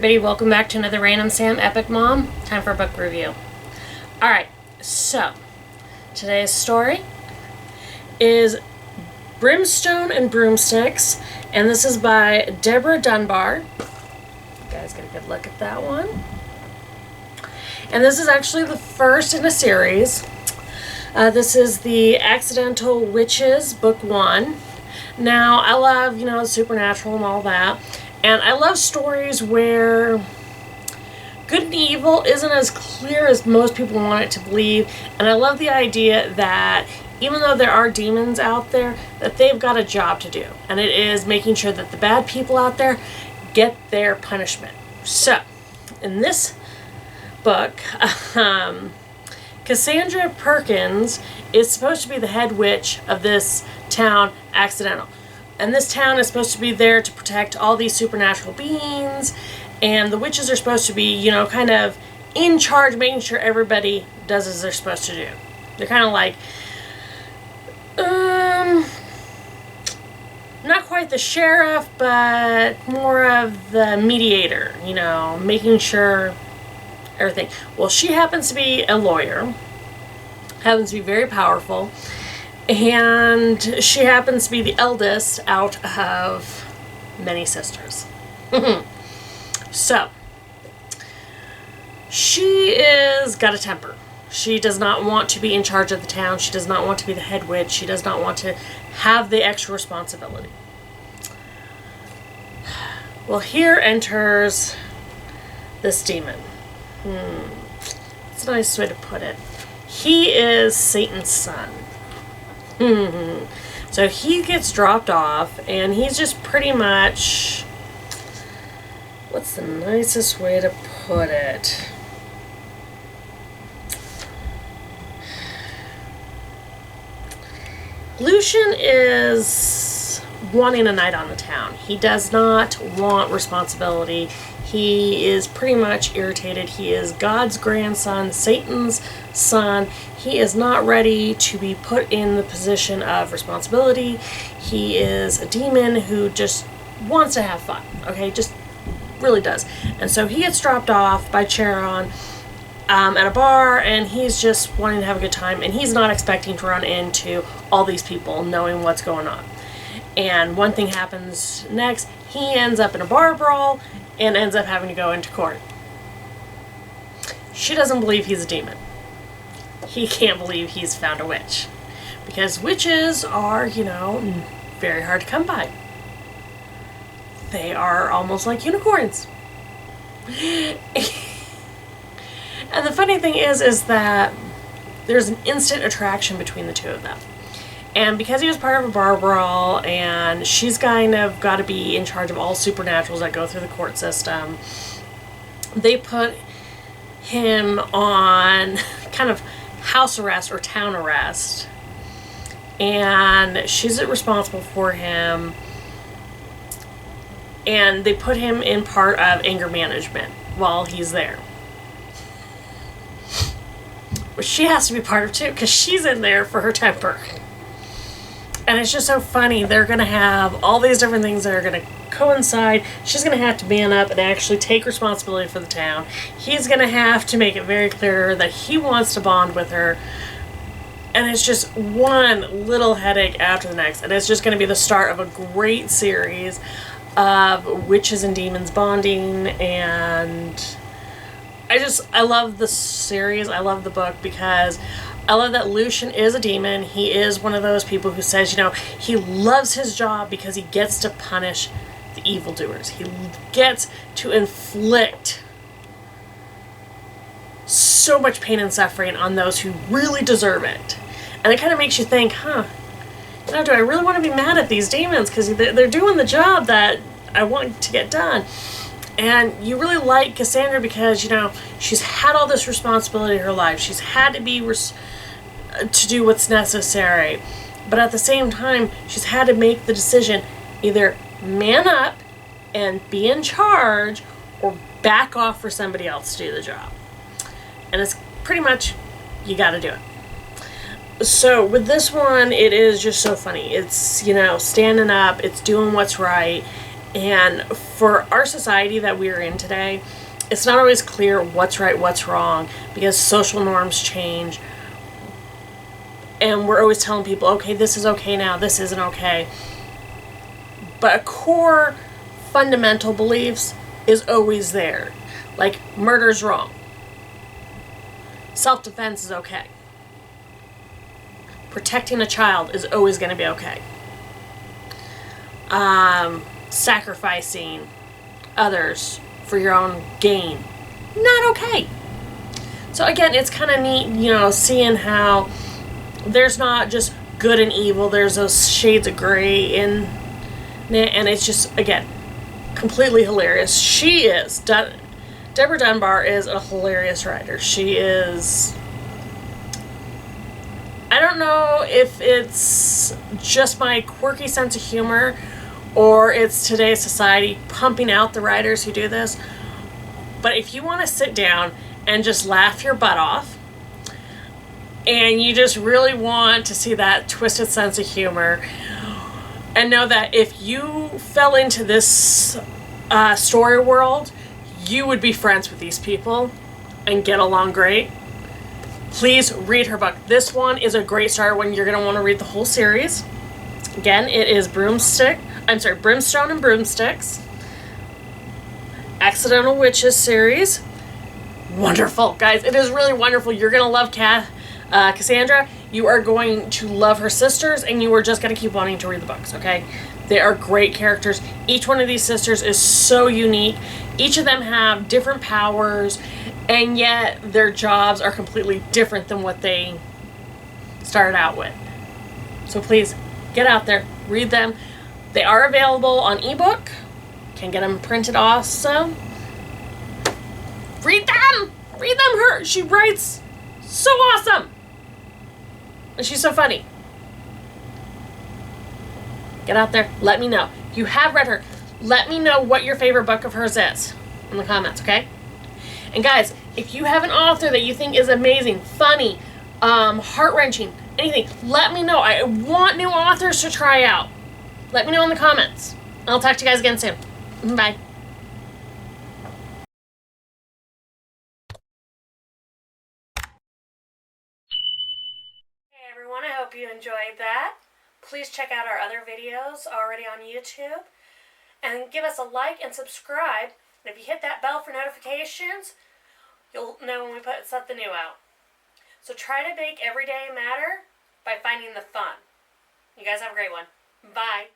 everybody, welcome back to another Random Sam Epic Mom. Time for a book review. Alright, so today's story is Brimstone and Broomsticks, and this is by Deborah Dunbar. You guys get a good look at that one. And this is actually the first in a series. This is the Accidental Witches, Book 1. Now, I love, supernatural and all that. And I love stories where good and evil isn't as clear as most people want it to believe. And I love the idea that even though there are demons out there, that they've got a job to do. And it is making sure that the bad people out there get their punishment. So, in this book, Cassandra Perkins is supposed to be the head witch of this town, Accidental. And this town is supposed to be there to protect all these supernatural beings. And the witches are supposed to be, kind of in charge, making sure everybody does as they're supposed to do. They're kind of like, not quite the sheriff, but more of the mediator, making sure everything. Well, she happens to be a lawyer, happens to be very powerful, and she happens to be the eldest out of many sisters. So, she is got a temper. She does not want to be in charge of the town. She does not want to be the head witch. She does not want to have the extra responsibility. Well, here enters this demon. That's a nice way to put it. He is Satan's son. So he gets dropped off, and he's just pretty much, what's the nicest way to put it? Lucian is wanting a night on the town. He does not want responsibility. He is pretty much irritated. He is God's grandson, Satan's son. He is not ready to be put in the position of responsibility. He is a demon who just wants to have fun. Okay, just really does. And so he gets dropped off by Charon at a bar, and he's just wanting to have a good time, and he's not expecting to run into all these people knowing what's going on. And one thing happens next. He ends up in a bar brawl and ends up having to go into court. She doesn't believe he's a demon. He can't believe he's found a witch. Because witches are, very hard to come by. They are almost like unicorns. And the funny thing is that there's an instant attraction between the two of them. And because he was part of a bar brawl, and she's kind of got to be in charge of all supernaturals that go through the court system, they put him on kind of house arrest or town arrest. And she's responsible for him. And they put him in part of anger management while he's there. Which she has to be part of too, because she's in there for her temper. And it's just so funny. They're going to have all these different things that are going to coincide. She's going to have to man up and actually take responsibility for the town. He's going to have to make it very clear that he wants to bond with her. And it's just one little headache after the next. And it's just going to be the start of a great series of witches and demons bonding. And I love the series. I love the book because I love that Lucian is a demon. He is one of those people who says, he loves his job because he gets to punish the evildoers. He gets to inflict so much pain and suffering on those who really deserve it. And it kind of makes you think, do I really want to be mad at these demons? Because they're doing the job that I want to get done. And you really like Cassandra because, she's had all this responsibility in her life. She's had to be to do what's necessary. But at the same time, she's had to make the decision, either man up and be in charge or back off for somebody else to do the job. And it's pretty much, you got to do it. So with this one, it is just so funny. It's, standing up, it's doing what's right. And for our society that we're in today, it's not always clear what's right, what's wrong, because social norms change. And we're always telling people, okay, this is okay now, this isn't okay. But a core fundamental beliefs is always there. Like, murder's wrong. Self-defense is okay. Protecting a child is always going to be okay. Sacrificing others for your own gain, not okay. So again, it's kind of neat, seeing how there's not just good and evil. There's those shades of gray and it's just, again, completely hilarious. She is Deborah Dunbar is a hilarious writer. She is. I don't know if it's just my quirky sense of humor or it's today's society pumping out the writers who do this. But if you want to sit down and just laugh your butt off, and you just really want to see that twisted sense of humor, and know that if you fell into this story world, you would be friends with these people and get along great, please read her book. This one is a great start when you're going to want to read the whole series. Again, it is Brimstone and Broomsticks. Accidental Witches series. Wonderful, guys. It is really wonderful. You're going to love Cassandra. You are going to love her sisters, and you are just going to keep wanting to read the books, okay? They are great characters. Each one of these sisters is so unique. Each of them have different powers, and yet their jobs are completely different than what they started out with. So please, get out there, read them. They are available on ebook. Can get them printed also. Read them! Read them! She writes so awesome! And she's so funny. Get out there, let me know. If you have read her, let me know what your favorite book of hers is in the comments, okay? And guys, if you have an author that you think is amazing, funny, heart-wrenching, anything, let me know. I want new authors to try out. Let me know in the comments. I'll talk to you guys again soon. Bye. Hey everyone, I hope you enjoyed that. Please check out our other videos already on YouTube. And give us a like and subscribe. And if you hit that bell for notifications, you'll know when we put something new out. So try to make every day matter by finding the fun. You guys have a great one. Bye.